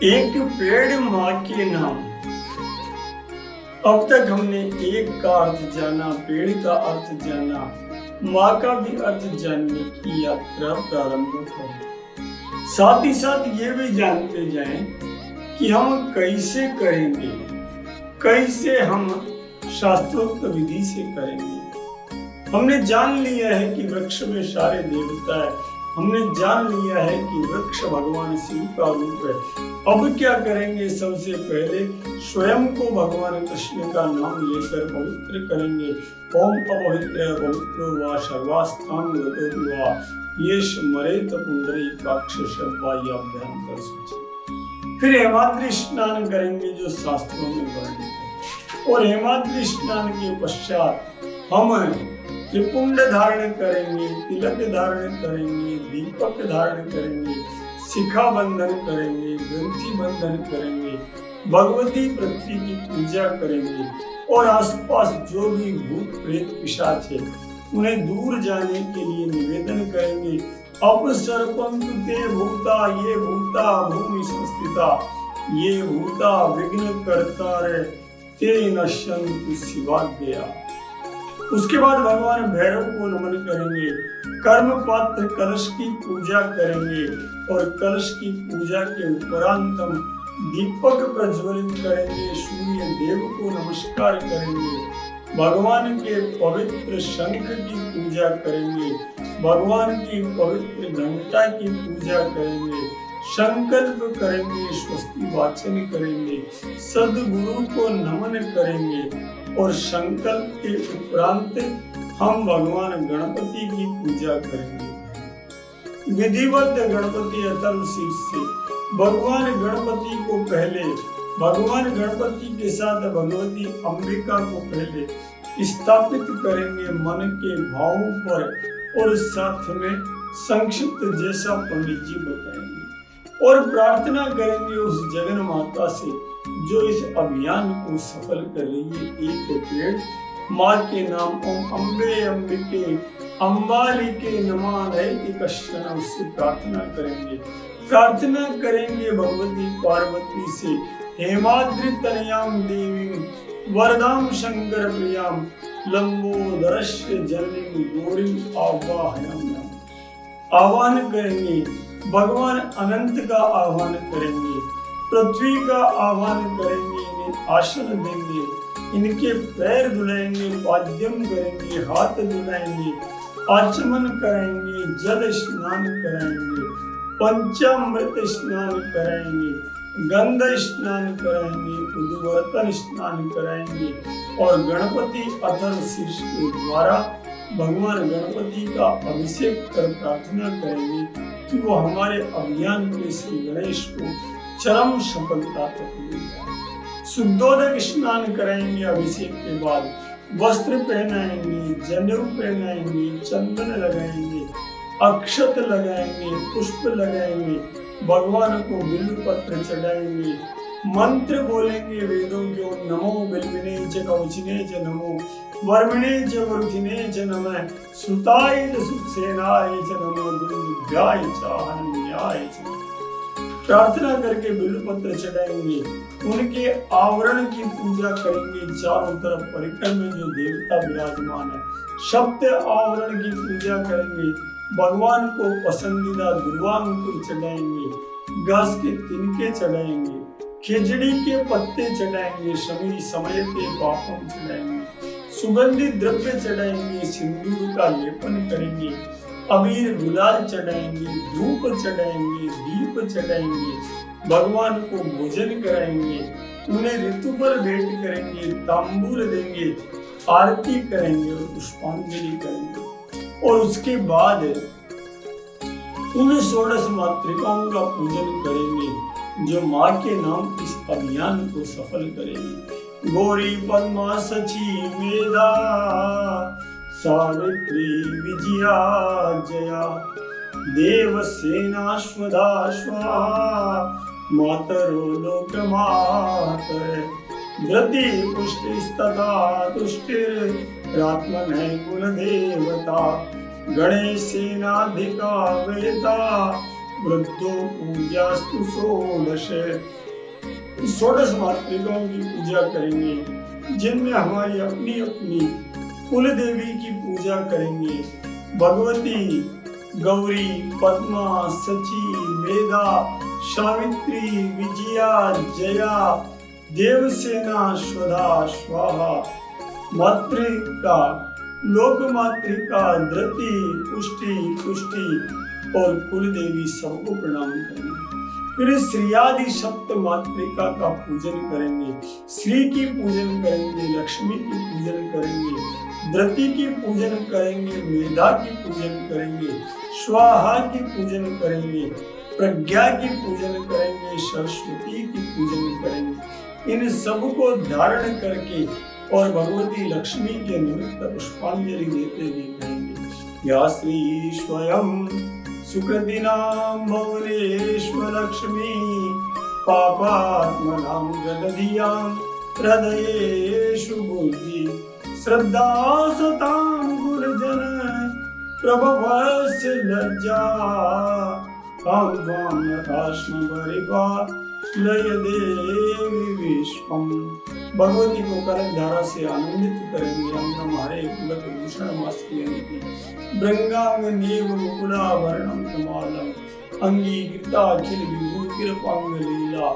एक पेड़ माँ के नाम। अब तक हमने एक का अर्थ जाना, पेड़ का अर्थ जाना, माँ का भी अर्थ जानने की यात्रा प्रारंभ करें। साथ ही साथ ये भी जानते जाएं कि हम कैसे करेंगे, कैसे हम शास्त्रोक्त विधि से करेंगे। हमने जान लिया है कि वृक्ष में सारे देवता है, हमने जान लिया है कि वृक्ष भगवान शिव का रूप है। अब क्या करेंगे? सबसे पहले स्वयं को भगवान कृष्ण का नाम लेकर पवित्र करेंगे। ओम अपवित्र पवित्रो वा सर्वास्थान गतो वा येष मरेत पुंडरीकाक्ष शब्दाभ्याम कर सोचे। फिर हेमाद्रि स्नान करेंगे जो शास्त्रों में वर्णित है, और हेमाद्रि स्नान के पश्चात हम त्रिपुंड धारण करेंगे, तिलक धारण करेंगे, दीपक धारण करेंगे, शिखा बंधन करेंगे, ग्रंथि बंधन करेंगे, भगवती पृथ्वी की पूजा करेंगे और आसपास जो भी भूत प्रेत पिशाच है उन्हें दूर जाने के लिए निवेदन करेंगे। अब सर्पंतु ते भूता ये भूता भूमि संस्थिता, ये भूता विघ्न करता रे ते नश्यन्तु शिवाज्ञया। उसके बाद भगवान भैरव को नमन करेंगे, कर्म पात्र कलश की पूजा करेंगे और कलश की पूजा के उपरांत हम दीपक प्रज्वलित करेंगे, सूर्य देव को नमस्कार करेंगे, भगवान के पवित्र शंख की पूजा करेंगे, भगवान की पवित्र घंटा की पूजा करेंगे, संकल्प करेंगे, स्वस्ति वाचन करेंगे, सद्गुरु को नमन करेंगे और संकल्प के उपरांत हम भगवान गणपति की पूजा करेंगे। विधिवत गणपति अथर्वशीर्ष से भगवान गणपति को पहले, भगवान गणपति के साथ भगवती अंबिका को पहले स्थापित करेंगे मन के भावों पर, और साथ में संक्षिप्त जैसा पंडित जी बताएंगे और प्रार्थना करेंगे उस जगन माता से जो इस अभियान को सफल कर रही है। एक पेड़ माँ के नाम ओम अम्बे अंबिके अम्बालिके नमानयति कश्चन, उससे प्रार्थना करेंगे। प्रार्थना करेंगे भगवती पार्वती से, हेमाद्रि तनयाम देवी वरदाम शंकर प्रियाम लंबोदरस्य जननीं गौरीं आवाहयामि। आह्वान करेंगे, भगवान अनंत का आह्वान करेंगे, पृथ्वी का आह्वान करेंगे, इन्हें आसन देंगे, इनके पैर धुलाएंगे, पाद्यम करेंगे, हाथ धुलाएंगे, आचमन कराएंगे, जल स्नान कराएंगे, पंचामृत स्नान कराएंगे, गंध स्नान कराएंगे, उद्वर्तन स्नान कराएंगे और गणपति अथर्वशीर्ष के द्वारा भगवान गणपति का अभिषेक कर प्रार्थना करेंगे कि वो हमारे अभियान के श्री गणेश को चरम सफलता तक ले जाए। शुद्धोदक स्नान कराएंगे, अभिषेक के बाद वस्त्र पहनाएंगे, जनेऊ पहनाएंगे, चंदन लगाएंगे, अक्षत लगाएंगे, पुष्प लगाएंगे, भगवान को बिल्व पत्र चढ़ाएंगे, मंत्र बोलेंगे वेदों के, ओम नमो बिल्विने च कवचिने च नमो वर्मिणे च वरुथिने च नमः सुताय च सुसेनाय च नमो दुर्गाय च हनुमयाय च। प्रार्थना करके बिल्व पत्र चढ़ाएंगे, उनके आवरण की पूजा करेंगे। चारों तरफ परिकर में जो देवता विराजमान है सप्त आवरण की पूजा करेंगे। भगवान को पसंदीदा दुर्वांकुर चढ़ाएंगे, घास के तिनके चढ़ाएंगे, खिचड़ी के पत्ते चढ़ाएंगे, शमी समय के पापों चढ़ाएंगे, सुगंधित द्रव्य चढ़ाएंगे, सिंदूर का लेपन करेंगे, अबीर गुलाल चढ़ाएंगे, धूप चढ़ाएंगे, दीप चढ़ाएंगे, भगवान को भोजन कराएंगे, उन्हें ऋतु पर भेंट करेंगे, तांबूल देंगे, आरती करेंगे और पुष्पांजलि करेंगे और उसके बाद उन 16 मातृकाओं का पूजन करेंगे जो माँ के नाम इस अभियान को सफल करेंगे। गौरी पद्मा सची मेधा सावित्री विजया जया देवसेना स्वधा स्वाहा मातरो लोकमातर धृति पुष्टिस्तथा तुष्टिरात्मनः गुणदेवता गणेशेनाधिका वेदा वृद्धो पूजास्तु षोडश। 16 मातृकाओं की पूजा करेंगे, जिनमें हमारी अपनी अपनी कुल देवी की पूजा करेंगे। भगवती, गौरी, पद्मा, सची, मेधा, सावित्री, विजया, जया, देवसेना, स्वधा, स्वाहा, मातृका, लोकमातृका, धृति, पुष्टि, पुष्टि और कुल देवी सबको प्रणाम करेंगे। फिर श्रीयादि सप्त मातृका का पूजन करेंगे। श्री की पूजन करेंगे, लक्ष्मी की पूजन करेंगे, धृति की पूजन करेंगे, मेधा की पूजन करेंगे, स्वाहा की पूजन करेंगे, प्रज्ञा की पूजन करेंगे, सरस्वती की पूजन करेंगे। इन सबको धारण करके और भगवती लक्ष्मी के निमित्त पुष्पांजलि देते हुए कहेंगे, या श्री स्वयं सुकृतिनां भुवनेश्वरलक्ष्मी पापात्मनां गदधियां हृदयेषु बुद्धि श्रद्धा सतां गुरुजन प्रभवस्य लज्जा तां त्वां नतास्म परिपा लय देवी विश्वम। भगवती को कनक धारा से आनंदित करेंगे। अंगम हरे पुलक भूषण मास्यन्ति भृंगांग नीव मुकुलाभरणं तमालम अंगीकृता अखिल विभूतिरपांग लीला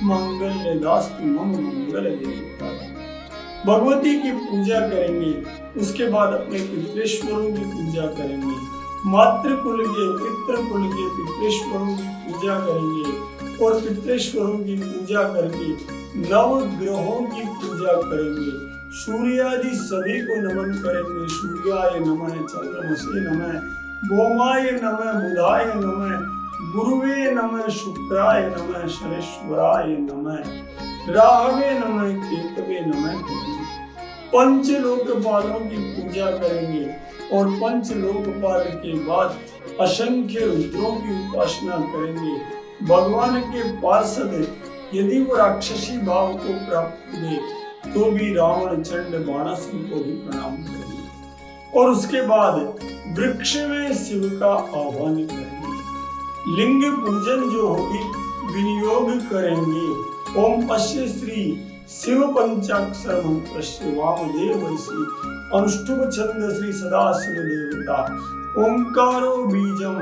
मंगल्य दास्तु मम मंगल देवता। भगवती की पूजा करेंगे, उसके बाद अपने पितृश्वरों की पूजा करेंगे। मातृकुल के, पितृकुल के पितृश्वरों की पूजा करेंगे और पितृश्वरों की पूजा करके नव ग्रहों की पूजा करेंगे। सूर्यादि सभी को नमन करेंगे। सूर्याय नमः, चंद्रमसे नमः, भौमाय नमः, बुधाय नमः, गुरुवे नमः, शुक्राय नमः, शनेश्वराय नमः, राहवे नमः, केतवे नमः। पंच लोकपालों की पूजा करेंगे और पंच लोकपाल के बाद असंख्य रुद्रों की उपासना करेंगे। भगवान के पार्षद यदि वो राक्षसी भाव को प्राप्त हुए तो भी रावण, चंड, बाणासुर को भी प्रणाम करेंगे और उसके बाद वृक्ष में शिव का आह्वान करेंगे। लिंग पूजन जो होगी विनियोग करेंगे। ओम पश्य श्री शिव पंचाक्षर मंत्र वामदेव श्री अनुष्टुप छंद श्री सदाशिव देवता ओंकारो बीजम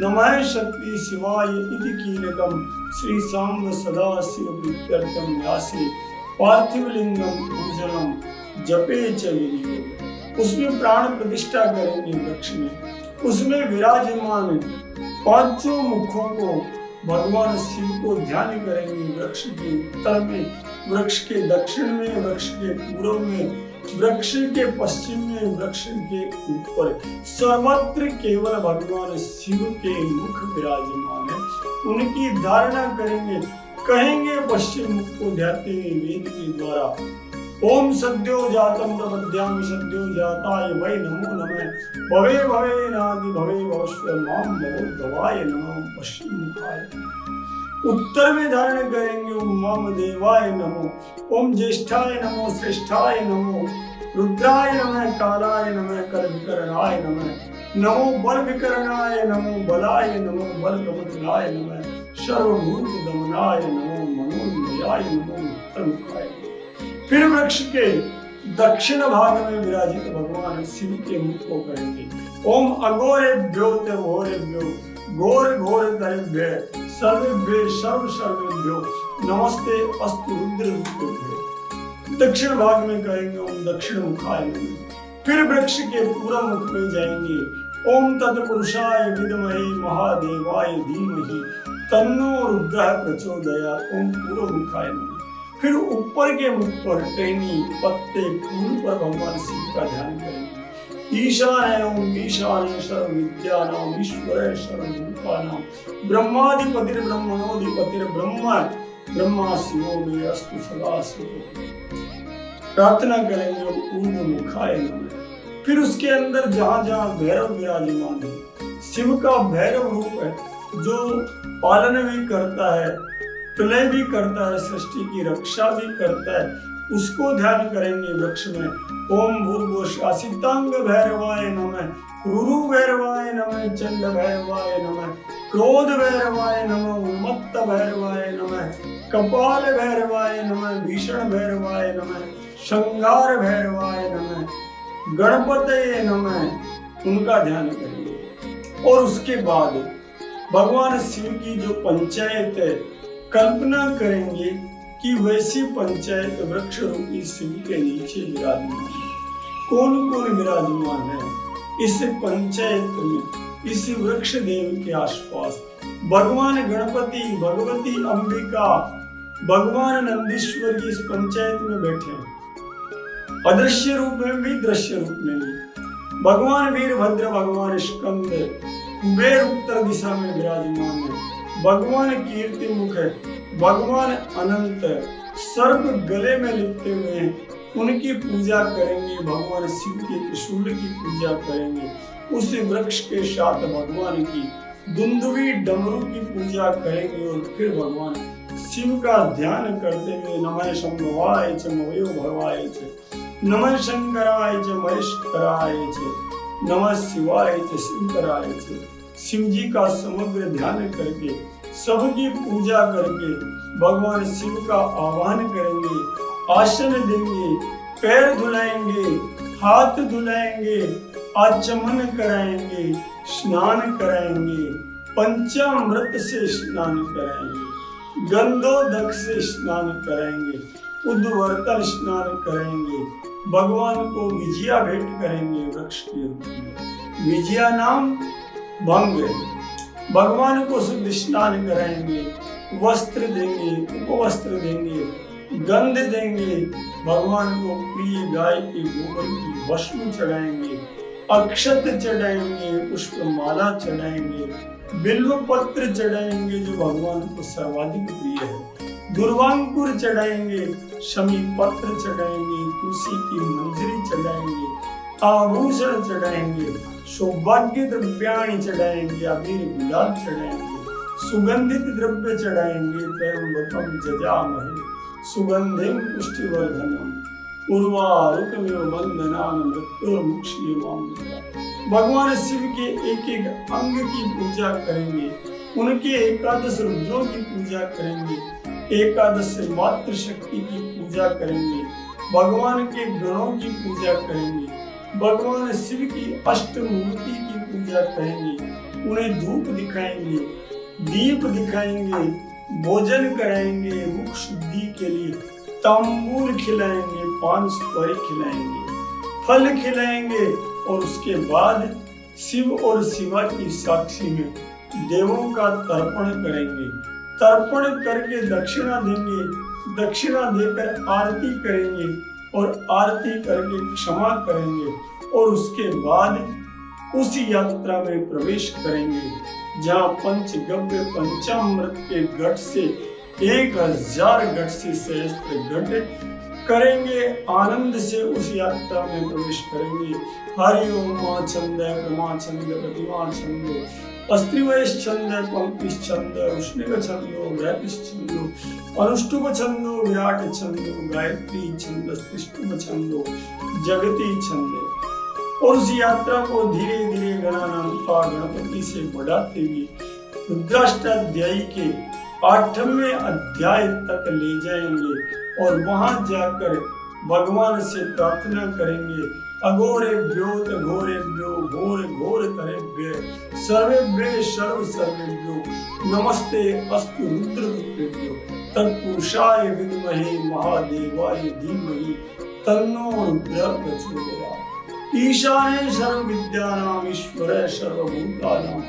नमः शक्ति शिवाय इति कीलकम श्री सांब सदाशिव प्रीत्यर्थम व्यासे पार्थिव लिंगम पूजनम जपे च विनियोग। उसमें प्राण प्रतिष्ठा करेंगे वृक्ष में। उसमें विराजमान पांचों मुखों को भगवान शिव को ध्यान करेंगे। वृक्ष के उत्तर में, वृक्ष के दक्षिण में, वृक्ष के पूर्व में, वृक्ष के पश्चिम में, वृक्ष के ऊपर, सर्वत्र केवल भगवान शिव के मुख विराजमान है। उनकी धारणा करेंगे। कहेंगे पश्चिम मुख को ध्याते हुए वेद के द्वारा, ओम सद्यो जातम प्रपद्यामि सद्यो जाताय वै नमो नमः भवे भवे नादि भवे भवस्व माम भवो भवाय नमः पश्चिम मुखाय। उत्तर में धारण करेंगे ओम माम देवाय नमो, ओम ज्येष्ठाय नमो, श्रेष्ठाय नमो, रुद्राय नमः, कालाय नमः, कर विकरणाय नमः, नमो बल विकरणाय नमो, बलाय नमो, बल प्रबलाय नमः, सर्वभूत दमनाय नमो, मनोन्मयाय नमो, उत्तर मुखाय। फिर वृक्ष के दक्षिण भाग में विराजित भगवान शिव के मुख को करेंगे। ओम अघोरेभ्यो घोरेभ्यो घोर घोर तरेभ्य सर्वेभ्य सर्व सर्वेभ्यो नमस्ते अस्तु रुद्र रुद्रेभ्यो। दक्षिण भाग में करेंगे ओम दक्षिण मुखाय नमः। फिर वृक्ष के पूर्व मुख में जाएंगे। ओम तत्पुरुषाय विद्महे महादेवाय धीमहि तन्नो रुद्रः प्रचोदयात्। ओम पूर्व मुखाय नमः। फिर ऊपर के मुख पर टहनी, पत्ते, फूल पर भगवान शिव का ध्यान करेंगे। ईशानाय ओम ईशानाय सर्व विद्यानां ईश्वराय सर्वभूतानां ब्रह्माधिपतिर ब्रह्मणोधिपतिर ब्रह्मा ब्रह्मा शिवो मे अस्तु सदा शिव। प्रार्थना करेंगे पूर्ण मुखाय नमः। फिर उसके अंदर जहाँ जहाँ भैरव विराजमान है, शिव का भैरव रूप है जो पालन भी करता है, प्रलय भी करता है, सृष्टि की रक्षा भी करता है, उसको ध्यान करेंगे वृक्ष में। ओम भूर्भुवस्वासितांग भैरवाय नमः, रुरु भैरवाय नमः, चंड भैरवाय नमः, क्रोध भैरवाय नमः, उन्मत्त भैरवाय नमः, कपाल भैरवाय नमः, भीषण भैरवाय नमः, संहार भैरवाय नमः, गणपतये नमः, उनका ध्यान करेंगे। और उसके बाद भगवान शिव की जो पंचायत है, कल्पना करेंगे कि वैसी पंचायत वृक्ष रूपी शिव के नीचे विराजमान है। कौन कौन विराजमान है इस पंचायत में? इस वृक्ष देव के आसपास भगवान गणपति, भगवती अंबिका, भगवान नंदीश्वर की इस पंचायत में बैठे हैं, अदृश्य रूप में भी दृश्य रूप में भी। भगवान वीरभद्र, भगवान स्कंद, कुबेर उत्तर दिशा में विराजमान है, भगवान कीर्ति मुख है, भगवान अनंत सर्प गले में लिपटे हुए हैं, उनकी पूजा करेंगे। भगवान शिव के त्रिशूल की पूजा करेंगे। उस वृक्ष के साथ भगवान की दुंदुभी डमरू की पूजा करेंगे और फिर भगवान शिव का ध्यान करते हुए नमः शंभवाय च मयो भवाय च, नमः शंकराय च महेश्वराय च, नमः शिवाय च शंकराय च, शिव जी का समग्र ध्यान करके, सबकी पूजा करके भगवान शिव का आह्वान करेंगे, आसन देंगे, पैर धुलाएंगे, हाथ धुलाएंगे, आचमन कराएंगे, स्नान कराएंगे, पंचामृत से स्नान कराएंगे, गंधोदक से स्नान कराएंगे, उद्वर्तन स्नान कराएंगे, भगवान को विजया भेंट करेंगे वृक्ष के रूप में। विजया नाम भंग, भगवान को शुद्ध स्नान कराएंगे, वस्त्र देंगे, उपवस्त्र देंगे, गंध देंगे, भगवान को प्रिय गाय के गोबर की भस्म चढ़ाएंगे, अक्षत चढ़ाएंगे, पुष्प माला चढ़ाएंगे, बिल्व पत्र चढ़ाएंगे जो भगवान को सर्वाधिक प्रिय है, दुर्वांकुर चढ़ाएंगे, शमी पत्र चढ़ाएंगे, तुलसी की मंजरी चढ़ाएंगे, आभूषण चढ़ाएंगे, सौभाग्य द्रव्याणि चढ़ाएंगे, अबीर गुलाल चढ़ाएंगे, सुगंधित द्रव्य चढ़ाएंगे, त्र्यंबकम जजामहे सुगंधिम पुष्टिवर्धनम उर्वारुकमिव बंधनान मृत्युर्मुक्षीयमामृता। भगवान शिव के एक एक अंग की पूजा करेंगे, उनके एकादश रुद्रों की पूजा करेंगे, एकादश मातृ शक्ति की पूजा करेंगे, भगवान के गणों की पूजा करेंगे, भगवान शिव की अष्टमूर्ति की पूजा करेंगे, उन्हें धूप दिखाएंगे, दीप दिखाएंगे, भोजन कराएंगे, मुख शुद्धि के लिए तांबूल खिलाएंगे, पान सुपारी खिलाएंगे, फल खिलाएंगे और उसके बाद शिव और शिवा की साक्षी में देवों का तर्पण करेंगे। तर्पण करके दक्षिणा देंगे, दक्षिणा देकर आरती करेंगे और आरती करके क्षमा करेंगे और उसके बाद उस यात्रा में प्रवेश करेंगे जहाँ पंचगव्य पंचामृत के घट से 1000 घट से सहस्त्र घट करेंगे, आनंद से उस यात्रा में प्रवेश करेंगे। हरि ओम मा छंद प्रमा छंद प्रतिमा छंदो अस्त्रिवैश छंद पंक्तिश छंद उष्णिक छंदो वैतिश छंदो अनुष्टुप छंदो विराट छंदो गायत्री छंद स्त्रिष्टुप छंदो जगती छंद। और उस यात्रा को धीरे धीरे गणानांपा गणपति से बढ़ाते हुए रुद्राष्टाध्यायी के 8वें अध्याय तक ले जाएंगे और वहां जाकर भगवान से प्रार्थना करेंगे। अघोरेभ्यो तघोरेभ्यो घोर घोर तरेभ्य सर्वेभ्य सर्व सर्वेभ्यो नमस्ते अस्तु रुद्ररूपेभ्यो तत्पुरुषाय विद्महे महादेवाय धीमहि तन्नो रुद्रः प्रचोदयात्। ईशाने सर्व विद्यानां ईश्वरः सर्वभूतानां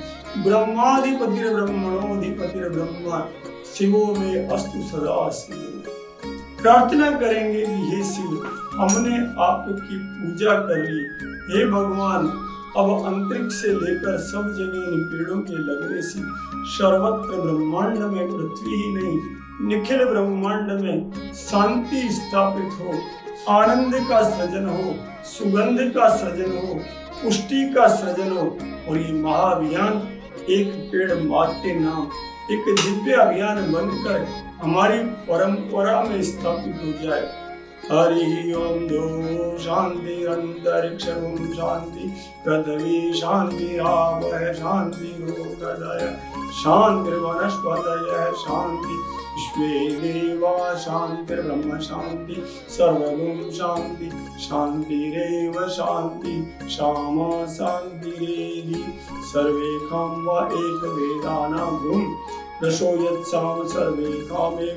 ब्रह्माधिपतिर ब्रह्मणोधिपतिर ब्रह्म शिवो में अस्तु सदा शिव। प्रार्थना करेंगे कि हे शिव, हमने आपकी पूजा कर ली, हे भगवान अब अंतरिक्ष से लेकर सब जगह इन पेड़ों के लगने से सर्वत्र ब्रह्मांड में पृथ्वी ही नहीं निखिल ब्रह्मांड में शांति स्थापित हो, आनंद का सृजन हो, सुगंध का सृजन हो, पुष्टि का सृजन हो और ये महाअभियान एक पेड़ माँ के नाम एक दिव्य अभियान बनकर हमारी परंपरा में स्थापित हो जाए। हरि ओम दो शांति अंतरिक्ष ओम शांति पृथ्वी शांति आवह शांति लोकदय शांति वनस्पतय शांति विश्वे देवा शांति ब्रह्म शांति सर्वगुण शांति शांतिरेव शांति क्षमा शांतिरेधि सर्वे काम व एक वेदाना गुण रसो यत्साम सर्वे कामे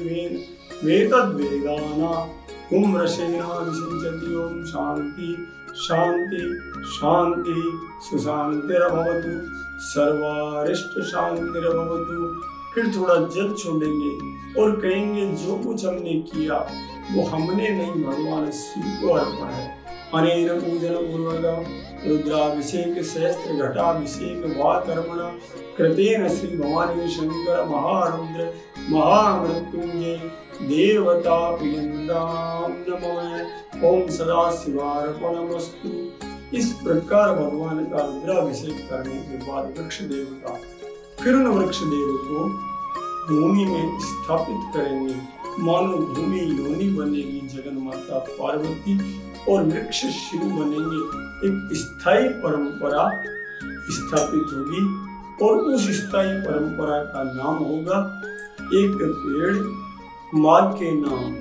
वेतद्वेदाना कुम रसेना विसिंचति ओम शांति शांति शांति सुशांतिर्भवतु सर्वारिष्ट शांतिर्भवतु। फिर थोड़ा जल छोड़ेंगे और कहेंगे जो कुछ हमने किया वो हमने नहीं, भगवान शिव को अर्पण है। अनेन पूजन पूर्वक रुद्राभिषेक सहस्त्र घटाभिषेक वा कर्मणा कृतेन श्री भवानी शंकर महारुद्र महामृत्युंजय देवता प्रियंदाम नमः। ओम सदा शिवार्पणमस्तु। इस प्रकार भगवान का रुद्राभिषेक करने के बाद वृक्ष देवता फिर उन वृक्ष देव को भूमि में स्थापित करेंगे, मानो भूमि योनि बनेगी जगन माता पार्वती और वृक्ष शिव बनेंगे। एक स्थायी परंपरा स्थापित होगी और उस स्थायी परंपरा का नाम होगा एक पेड़ माँ के नाम।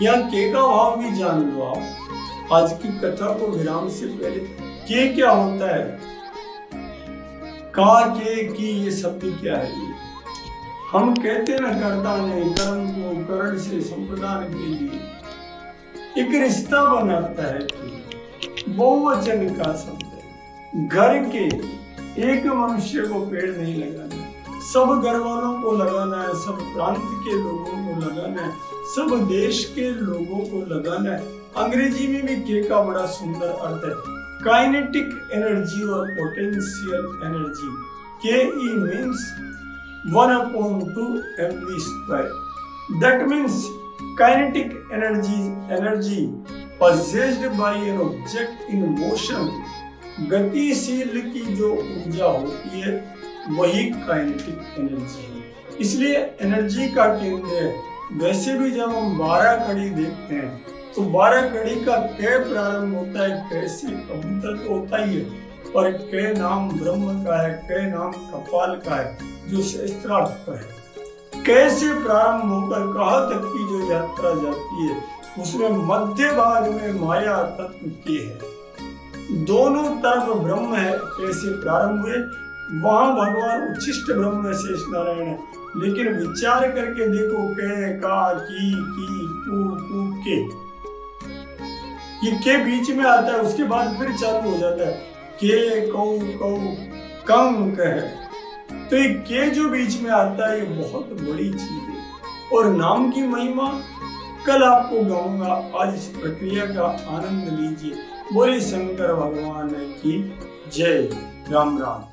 यहाँ के का भाव भी जान लो आप। आज की कथा को विराम से पहले के क्या होता है, का के की ये शब्द क्या है? ये हम कहते ना कर्ता ने कर्म को कर्ण से संप्रदान के लिए एक रिश्ता बनाता है कि बहुवचन का शब्द। घर के एक मनुष्य को पेड़ नहीं लगाना, सब घर वालों को लगाना है, सब प्रांत के लोगों को लगाना है, सब देश के लोगों को लगाना है। अंग्रेजी में भी के का बड़ा सुंदर अर्थ है, काइनेटिक एनर्जी और पोटेंशियल एनर्जी। के E means 1/2 mv²। That means kinetic energy possessed by an object in motion। गतिशील की जो ऊर्जा होती है वही काइनेटिक एनर्जी है, इसलिए एनर्जी का केंद्र है। वैसे भी जब हम 12 कड़ी देखते हैं तो 12 कड़ी का कै प्रारंभ होता है, कैसे कबूतर तो होता ही है, पर कै नाम ब्रह्म का है, कै नाम कपाल का है जो शास्त्रार्थ पर है। कैसे प्रारंभ होकर कहाँ तक की जो यात्रा जाती है उसमें मध्य भाग में माया तत्व के है। दोनों तरफ ब्रह्म है। कैसे प्रारंभ हुए वहां भगवान उच्छिष्ट ब्रह्म शेष नारायण है, लेकिन विचार करके देखो कै का की कु के, ये के बीच में आता है, उसके बाद फिर चालू हो जाता है के कौ कंक है। तो ये के जो बीच में आता है ये बहुत बड़ी चीज है और नाम की महिमा कल आपको गाऊंगा। आज इस प्रक्रिया का आनंद लीजिए। बोले शंकर भगवान की जय। राम राम।